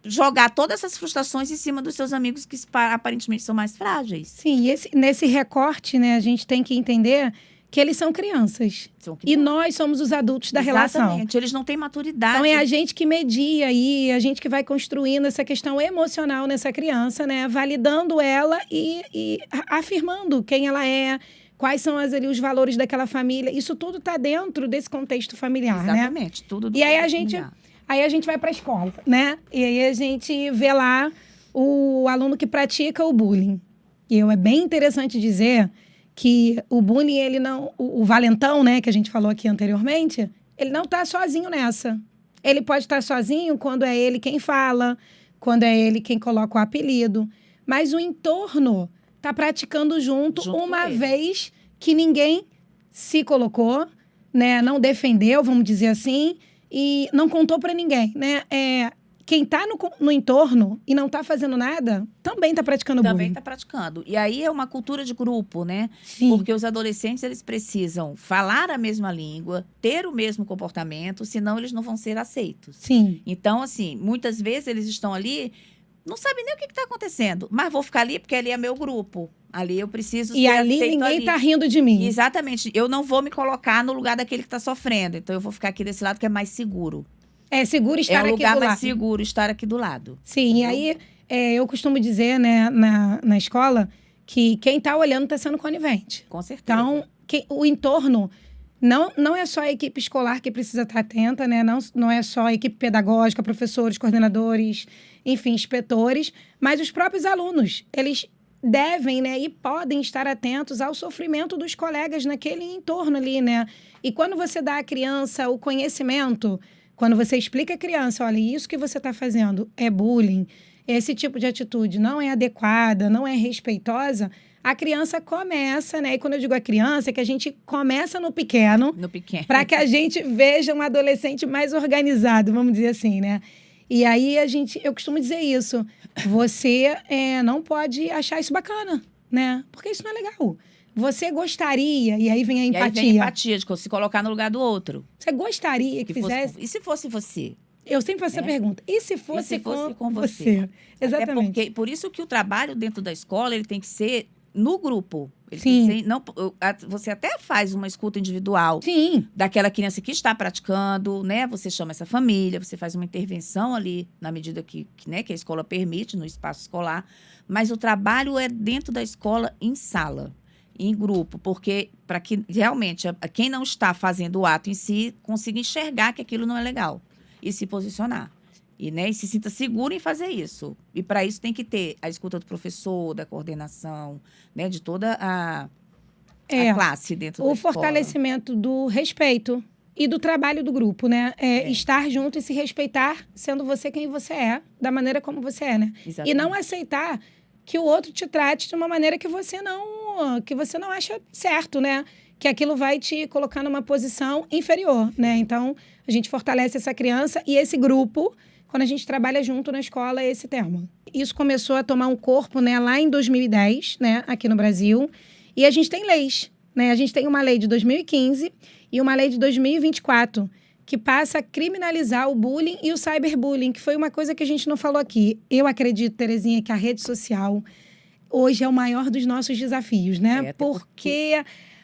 jogar todas essas frustrações em cima dos seus amigos que aparentemente são mais frágeis. Sim, e nesse recorte, né, a gente tem que entender que eles são crianças. E nós somos os adultos da relação. Exatamente, eles não têm maturidade. Então, é a gente que media aí, a gente que vai construindo essa questão emocional nessa criança, né? Validando ela e afirmando quem ela é, quais são ali, os valores daquela família. Isso tudo está dentro desse contexto familiar, Exatamente, né? tudo do E aí familiar. Aí a gente vai para a escola, né? E aí a gente vê lá o aluno que pratica o bullying. E é bem interessante dizer que o bullying, ele não... O valentão, né, que a gente falou aqui anteriormente, ele não está sozinho nessa. Ele pode estar sozinho quando é ele quem fala, quando é ele quem coloca o apelido. Mas o entorno está praticando junto uma vez que ninguém se colocou, né, não defendeu, vamos dizer assim, e não contou para ninguém, né? Quem está no entorno e não está fazendo nada, também está praticando bullying. Também está praticando. E aí é uma cultura de grupo, né? Sim. Porque os adolescentes, eles precisam falar a mesma língua, ter o mesmo comportamento, senão eles não vão ser aceitos. Sim. Então, assim, muitas vezes eles estão ali, não sabem nem o que está acontecendo, mas vou ficar ali porque ali é meu grupo. Ali eu preciso ser aceito. E ali ninguém está rindo de mim. Exatamente. Eu não vou me colocar no lugar daquele que está sofrendo. Então, eu vou ficar aqui desse lado que é mais seguro. É seguro estar aqui do lado. É um lugar mais seguro estar aqui do lado. Sim, e aí eu costumo dizer, né, na escola, que quem está olhando está sendo conivente. Com certeza. Então, o entorno não é só a equipe escolar que precisa estar atenta, né? Não é só a equipe pedagógica, professores, coordenadores, enfim, inspetores, mas os próprios alunos. Eles devem, né, e podem estar atentos ao sofrimento dos colegas naquele entorno ali, né? E quando você dá à criança o conhecimento, quando você explica à criança, olha, isso que você está fazendo é bullying, esse tipo de atitude não é adequada, não é respeitosa, a criança começa, né? E quando eu digo a criança, é que a gente começa no pequeno. No pequeno. Para que a gente veja um adolescente mais organizado, vamos dizer assim, né? E aí eu costumo dizer isso. Você não pode achar isso bacana, né? Porque isso não é legal. Você gostaria, e aí vem a empatia. E aí vem a empatia, de se colocar no lugar do outro. Você gostaria que fizesse... E se fosse você? Eu sempre faço essa pergunta. E se fosse com você? Exatamente. Até porque, por isso que o trabalho dentro da escola, ele tem que ser no grupo. Ele Sim. Tem que ser, você até faz uma escuta individual. Sim. Daquela criança que está praticando, né? Você chama essa família, você faz uma intervenção ali, na medida que a escola permite, no espaço escolar. Mas o trabalho é dentro da escola, em sala. Em grupo, porque para que realmente quem não está fazendo o ato em si consiga enxergar que aquilo não é legal e se posicionar. E se sinta seguro em fazer isso. E para isso tem que ter a escuta do professor, da coordenação, né, de toda a classe dentro da escola. O fortalecimento do respeito e do trabalho do grupo, né? Estar junto e se respeitar, sendo você quem você é, da maneira como você é, né? Exatamente. E não aceitar que o outro te trate de uma maneira que você não acha certo, né? Que aquilo vai te colocar numa posição inferior, né? Então, a gente fortalece essa criança e esse grupo, quando a gente trabalha junto na escola, é esse termo. Isso começou a tomar um corpo, né, lá em 2010, né, aqui no Brasil. E a gente tem leis, né? A gente tem uma lei de 2015 e uma lei de 2024, que passa a criminalizar o bullying e o cyberbullying, que foi uma coisa que a gente não falou aqui. Eu acredito, Terezinha, que a rede social hoje é o maior dos nossos desafios, né? Porque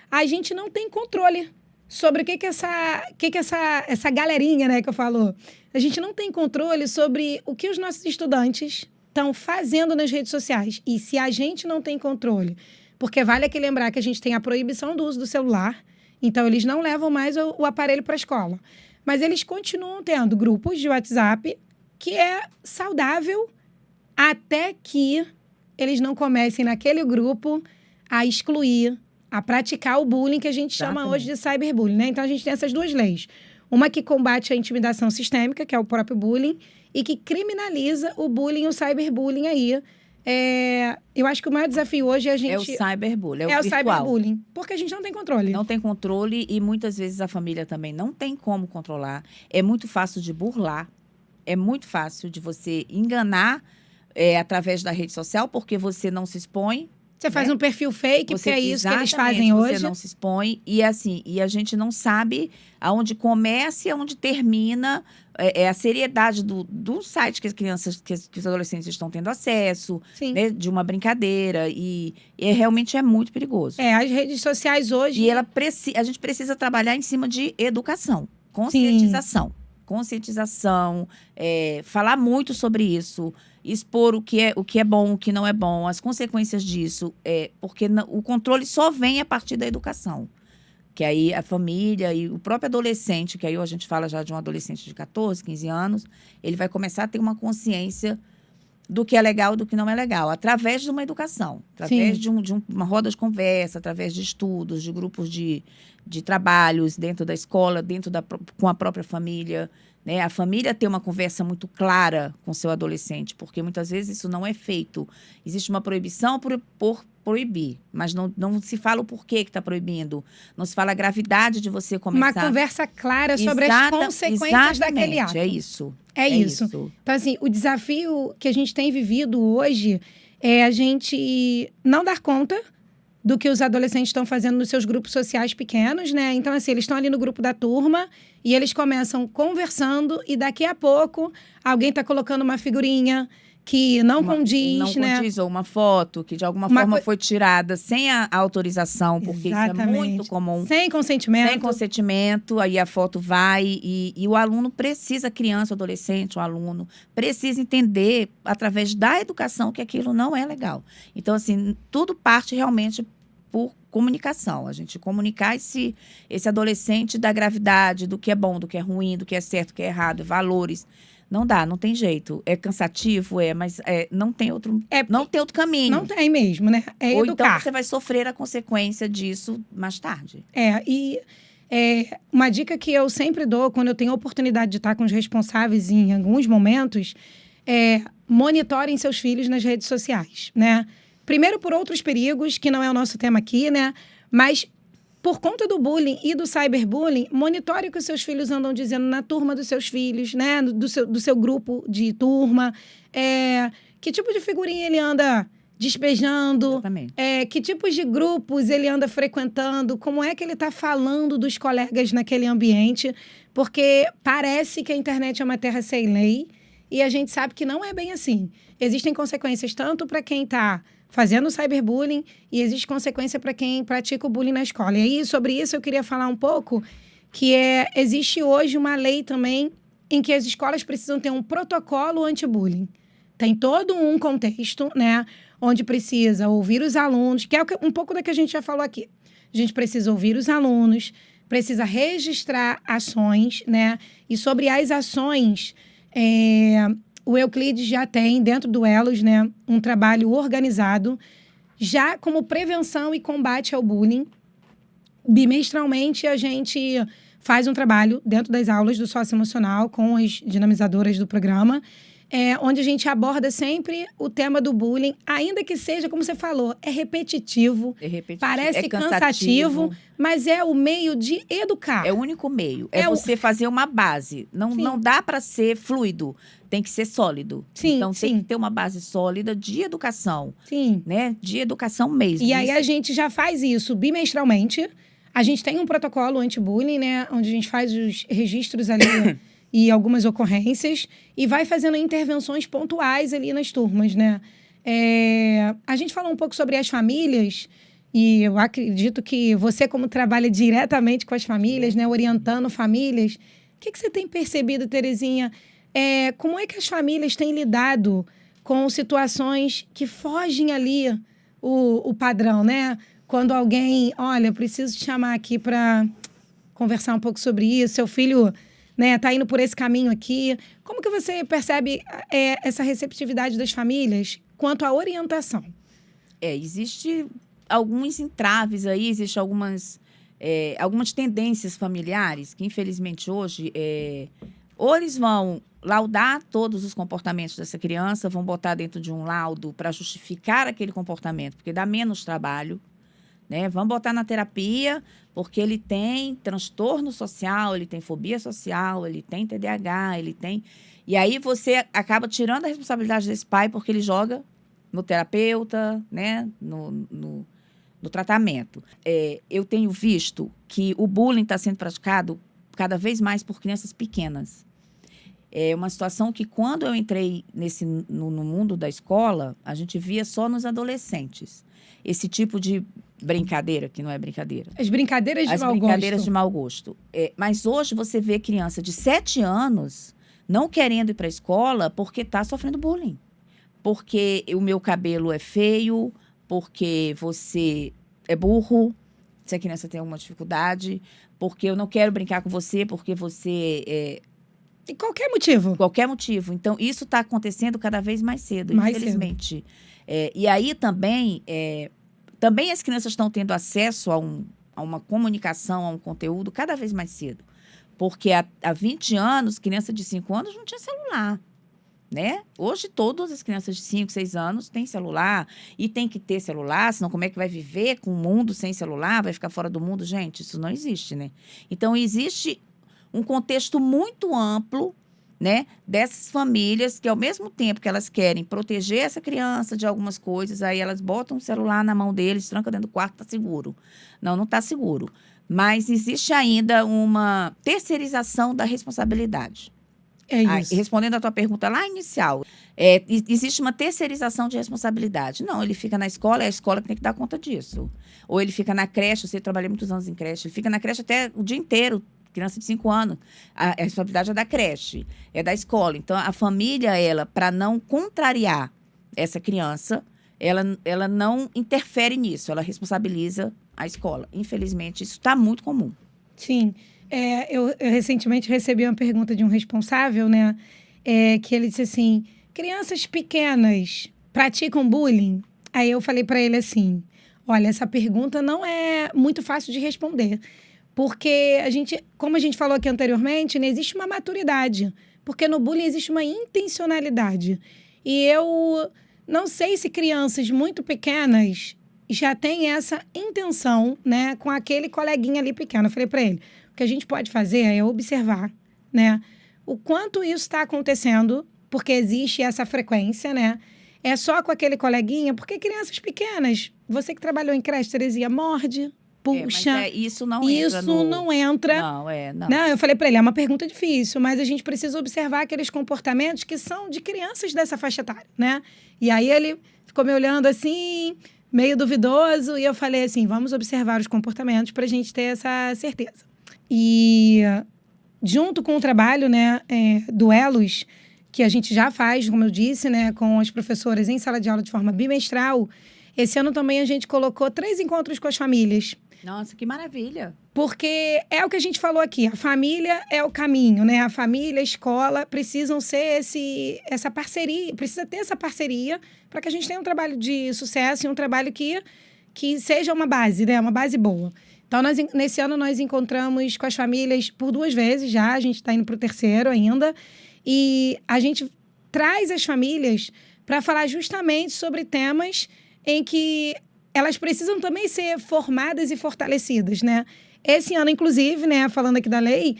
a gente não tem controle sobre o que essa galerinha, né, que eu falo. A gente não tem controle sobre o que os nossos estudantes estão fazendo nas redes sociais. E se a gente não tem controle, porque vale aqui lembrar que a gente tem a proibição do uso do celular, então eles não levam mais o aparelho para a escola. Mas eles continuam tendo grupos de WhatsApp que é saudável até que eles não comecem naquele grupo a excluir, a praticar o bullying que a gente chama hoje de cyberbullying, né? Então, a gente tem essas duas leis. Uma que combate a intimidação sistêmica, que é o próprio bullying, e que criminaliza o bullying e o cyberbullying aí. Eu acho que o maior desafio hoje é a gente... É o cyberbullying, é o cyberbullying, porque a gente não tem controle. Não tem controle e muitas vezes a família também não tem como controlar. É muito fácil de burlar, é muito fácil de você enganar através da rede social, porque você não se expõe, Você faz né? um perfil fake, porque é isso que eles fazem Exatamente, hoje. Você não se expõe. E assim, e a gente não sabe aonde começa e aonde termina a seriedade do site que as crianças, que os adolescentes estão tendo acesso, Sim. né? De uma brincadeira. E realmente é muito perigoso. As redes sociais hoje... E a gente precisa trabalhar em cima de educação, conscientização. Sim. Conscientização, falar muito sobre isso, expor o que é bom, o que não é bom, as consequências disso, porque o controle só vem a partir da educação. Que aí a família e o próprio adolescente, que aí a gente fala já de um adolescente de 14, 15 anos, ele vai começar a ter uma consciência do que é legal e do que não é legal, através de uma educação, através de uma roda de conversa, através de estudos, de grupos de trabalhos dentro da escola, com a própria família, né? A família ter uma conversa muito clara com seu adolescente, porque muitas vezes isso não é feito. Existe uma proibição por proibir, mas não se fala o porquê que está proibindo, não se fala a gravidade de você começar. Uma conversa clara sobre as consequências daquele ato. É isso. É isso. Então, assim, o desafio que a gente tem vivido hoje é a gente não dar conta do que os adolescentes estão fazendo nos seus grupos sociais pequenos, né? Então, assim, eles estão ali no grupo da turma e eles começam conversando e daqui a pouco alguém está colocando uma figurinha que não condiz, né? Não condiz, ou uma foto que de alguma forma foi tirada sem a autorização, porque Exatamente. Isso é muito comum. Sem consentimento. Sem consentimento, aí a foto vai e o aluno precisa, a criança, o adolescente, o aluno, precisa entender, através da educação, que aquilo não é legal. Então, assim, tudo parte realmente por comunicação. A gente comunicar esse adolescente da gravidade, do que é bom, do que é ruim, do que é certo, do que é errado, valores. Não dá, não tem jeito. É cansativo, mas não tem outro caminho. Não tem mesmo, né? Ou educar. então você vai sofrer a consequência disso mais tarde. Uma dica que eu sempre dou quando eu tenho a oportunidade de estar com os responsáveis em alguns momentos monitorem seus filhos nas redes sociais, né? Primeiro por outros perigos, que não é o nosso tema aqui, né? Mas por conta do bullying e do cyberbullying, monitore o que os seus filhos andam dizendo na turma dos seus filhos, né? Do seu grupo de turma. Que tipo de figurinha ele anda despejando? Exatamente. Que tipos de grupos ele anda frequentando? Como é que ele está falando dos colegas naquele ambiente? Porque parece que a internet é uma terra sem lei e a gente sabe que não é bem assim. Existem consequências tanto para quem está fazendo cyberbullying e existe consequência para quem pratica o bullying na escola. E aí, sobre isso, eu queria falar um pouco que existe hoje uma lei também em que as escolas precisam ter um protocolo anti-bullying. Tem todo um contexto, né, onde precisa ouvir os alunos, que é um pouco da que a gente já falou aqui. A gente precisa ouvir os alunos, precisa registrar ações, né, e sobre as ações... O Euclides já tem, dentro do Elos, né, um trabalho organizado, já como prevenção e combate ao bullying. Bimestralmente, a gente faz um trabalho dentro das aulas do socioemocional com as dinamizadoras do programa, onde a gente aborda sempre o tema do bullying, ainda que seja, como você falou, repetitivo, parece cansativo, mas é o meio de educar. É o único meio. Você fazer uma base. Não dá para ser fluido. Tem que ser sólido. Sim, então, tem que ter uma base sólida de educação. Sim. Né? De educação mesmo. E aí, a gente já faz isso bimestralmente. A gente tem um protocolo anti-bullying, né? Onde a gente faz os registros ali e algumas ocorrências. E vai fazendo intervenções pontuais ali nas turmas, né? A gente falou um pouco sobre as famílias. E eu acredito que você, como trabalha diretamente com as famílias, né? Orientando famílias. O que você tem percebido, Terezinha? Como é que as famílias têm lidado com situações que fogem ali o padrão, né? Quando alguém, olha, preciso te chamar aqui para conversar um pouco sobre isso, seu filho, né, tá indo por esse caminho aqui. Como que você percebe essa receptividade das famílias quanto à orientação? Existe alguns entraves aí, existe algumas tendências familiares que, infelizmente, hoje, ou eles vão laudar todos os comportamentos dessa criança, vão botar dentro de um laudo para justificar aquele comportamento, porque dá menos trabalho, né? Vão botar na terapia, porque ele tem transtorno social, ele tem fobia social, ele tem TDAH, ele tem... E aí você acaba tirando a responsabilidade desse pai, porque ele joga no terapeuta, né? No tratamento. Eu tenho visto que o bullying está sendo praticado cada vez mais por crianças pequenas. É uma situação que, quando eu entrei no mundo da escola, a gente via só nos adolescentes. Esse tipo de brincadeira, que não é brincadeira. As brincadeiras de mau gosto. As brincadeiras de mau gosto. Mas hoje você vê criança de 7 anos não querendo ir para a escola porque está sofrendo bullying. Porque o meu cabelo é feio, porque você é burro, se a criança tem alguma dificuldade, porque eu não quero brincar com você, porque você De qualquer motivo. Qualquer motivo. Então, isso está acontecendo cada vez mais cedo, infelizmente. E aí também as crianças estão tendo acesso a uma comunicação, a um conteúdo cada vez mais cedo. Porque há 20 anos, criança de 5 anos não tinha celular. Né? Hoje, todas as crianças de 5, 6 anos têm celular e tem que ter celular, senão como é que vai viver com o mundo sem celular? Vai ficar fora do mundo? Gente, isso não existe, né? Então, existe um contexto muito amplo, né, dessas famílias que, ao mesmo tempo que elas querem proteger essa criança de algumas coisas, aí elas botam o celular na mão deles, trancam dentro do quarto, tá seguro. Não está seguro. Mas existe ainda uma terceirização da responsabilidade. É isso. Respondendo à tua pergunta lá inicial, existe uma terceirização de responsabilidade. Não, ele fica na escola, é a escola que tem que dar conta disso. Ou ele fica na creche, eu trabalhei muitos anos em creche, ele fica na creche até o dia inteiro, criança de 5 anos. A responsabilidade é da creche, é da escola. Então, a família, para não contrariar essa criança, ela não interfere nisso, ela responsabiliza a escola. Infelizmente, isso está muito comum. Sim. Eu recentemente recebi uma pergunta de um responsável, né? Que ele disse assim, crianças pequenas praticam bullying? Aí eu falei para ele assim, olha, essa pergunta não é muito fácil de responder. Porque como a gente falou aqui anteriormente, né, existe uma maturidade. Porque no bullying existe uma intencionalidade. E eu não sei se crianças muito pequenas já têm essa intenção, né, com aquele coleguinha ali pequeno. Eu falei para ele, o que a gente pode fazer é observar, né, o quanto isso está acontecendo, porque existe essa frequência, né? É só com aquele coleguinha, porque crianças pequenas, você que trabalhou em creche, Terezinha, morde, puxa. Mas isso não entra. Isso não entra. Não. Não, eu falei para ele, é uma pergunta difícil, mas a gente precisa observar aqueles comportamentos que são de crianças dessa faixa etária, né? E aí ele ficou me olhando assim, meio duvidoso, e eu falei assim, vamos observar os comportamentos para a gente ter essa certeza. E junto com o trabalho, né, duelos, que a gente já faz, como eu disse, né, com as professoras em sala de aula de forma bimestral, esse ano também a gente colocou 3 encontros com as famílias. Nossa, que maravilha! Porque é o que a gente falou aqui, a família é o caminho, né? A família, a escola precisam ser essa parceria, precisa ter essa parceria para que a gente tenha um trabalho de sucesso e um trabalho que seja uma base, né? Uma base boa. Então, nesse ano, nós encontramos com as famílias por 2 vezes já, a gente está indo para o 3º ainda, e a gente traz as famílias para falar justamente sobre temas em que elas precisam também ser formadas e fortalecidas, né? Esse ano, inclusive, né, falando aqui da lei,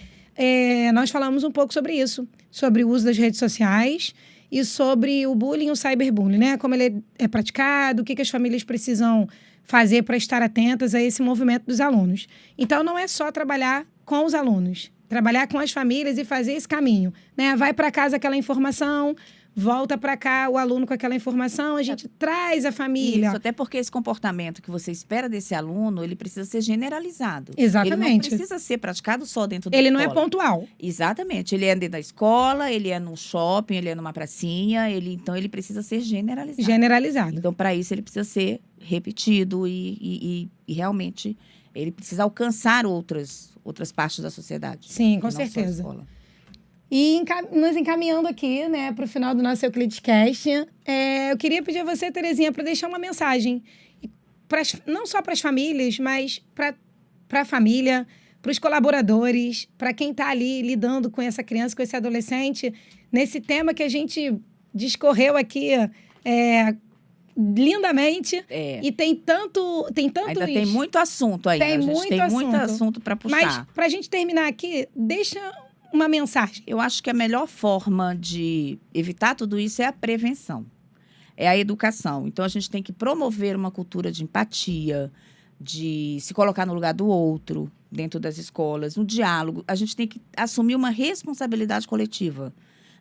nós falamos um pouco sobre isso, sobre o uso das redes sociais e sobre o bullying e o cyberbullying, né? Como ele é praticado, o que as famílias precisam fazer para estar atentas a esse movimento dos alunos. Então, não é só trabalhar com os alunos, trabalhar com as famílias e fazer esse caminho, né? Vai para casa aquela informação, volta para cá o aluno com aquela informação, a gente traz a família. Isso, até porque esse comportamento que você espera desse aluno, ele precisa ser generalizado. Exatamente. Ele não precisa ser praticado só dentro da escola. Ele não é pontual. Exatamente. Ele é dentro da escola, ele é no shopping, ele é numa pracinha, então ele precisa ser generalizado. Generalizado. Então, para isso, ele precisa ser repetido e realmente ele precisa alcançar outras partes da sociedade. Sim, com certeza. E nos encaminhando aqui, né, para o final do nosso Euclidescast, eu queria pedir a você, Terezinha, para deixar uma mensagem, não só para as famílias, mas para a família, para os colaboradores, para quem está ali lidando com essa criança, com esse adolescente, nesse tema que a gente discorreu aqui lindamente. E tem tanto ainda tem muito assunto aí. Tem muito assunto para puxar. Mas, para a gente terminar aqui, deixa uma mensagem. Eu acho que a melhor forma de evitar tudo isso é a prevenção. é a educação. Então, a gente tem que promover uma cultura de empatia, de se colocar no lugar do outro dentro das escolas, no diálogo. A gente tem que assumir uma responsabilidade coletiva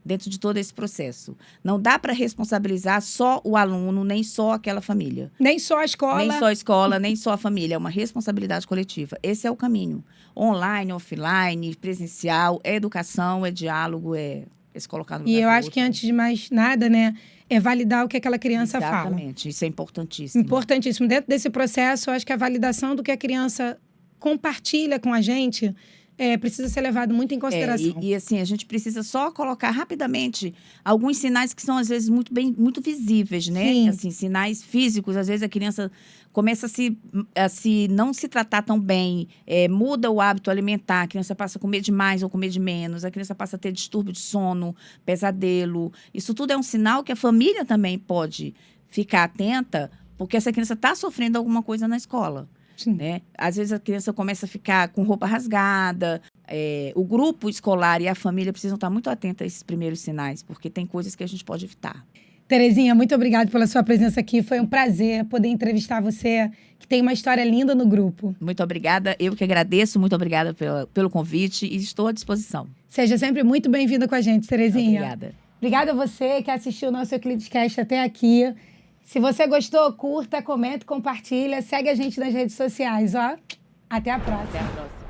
dentro de todo esse processo. Não dá para responsabilizar só o aluno, nem só aquela família. Nem só a escola. Nem só a escola, nem só a família. É uma responsabilidade coletiva. Esse é o caminho. Online, offline, presencial, é educação, é diálogo, é se colocar no lugar E eu do acho outro. que, antes de mais nada, né, é validar o que aquela criança fala. Exatamente. Isso é importantíssimo. Importantíssimo. Dentro desse processo, eu acho que a validação do que a criança compartilha com a gente precisa ser levado muito em consideração. E assim, a gente precisa só colocar rapidamente alguns sinais que são, às vezes, muito visíveis, né? Sim. Assim, sinais físicos. Às vezes, a criança começa a não se tratar tão bem, muda o hábito alimentar, a criança passa a comer demais ou comer de menos, a criança passa a ter distúrbio de sono, pesadelo. Isso tudo é um sinal que a família também pode ficar atenta, porque essa criança está sofrendo alguma coisa na escola. Né? Às vezes a criança começa a ficar com roupa rasgada. O grupo escolar e a família precisam estar muito atentos a esses primeiros sinais, porque tem coisas que a gente pode evitar. Terezinha, muito obrigada pela sua presença aqui. Foi um prazer poder entrevistar você, que tem uma história linda no grupo. Muito obrigada. Eu que agradeço. Muito obrigada pelo convite e estou à disposição. Seja sempre muito bem-vinda com a gente, Terezinha. Obrigada. Obrigada a você que assistiu o nosso Euclidescast até aqui. Se você gostou, curta, comenta, compartilha. Segue a gente nas redes sociais, ó. Até a próxima. Até a próxima.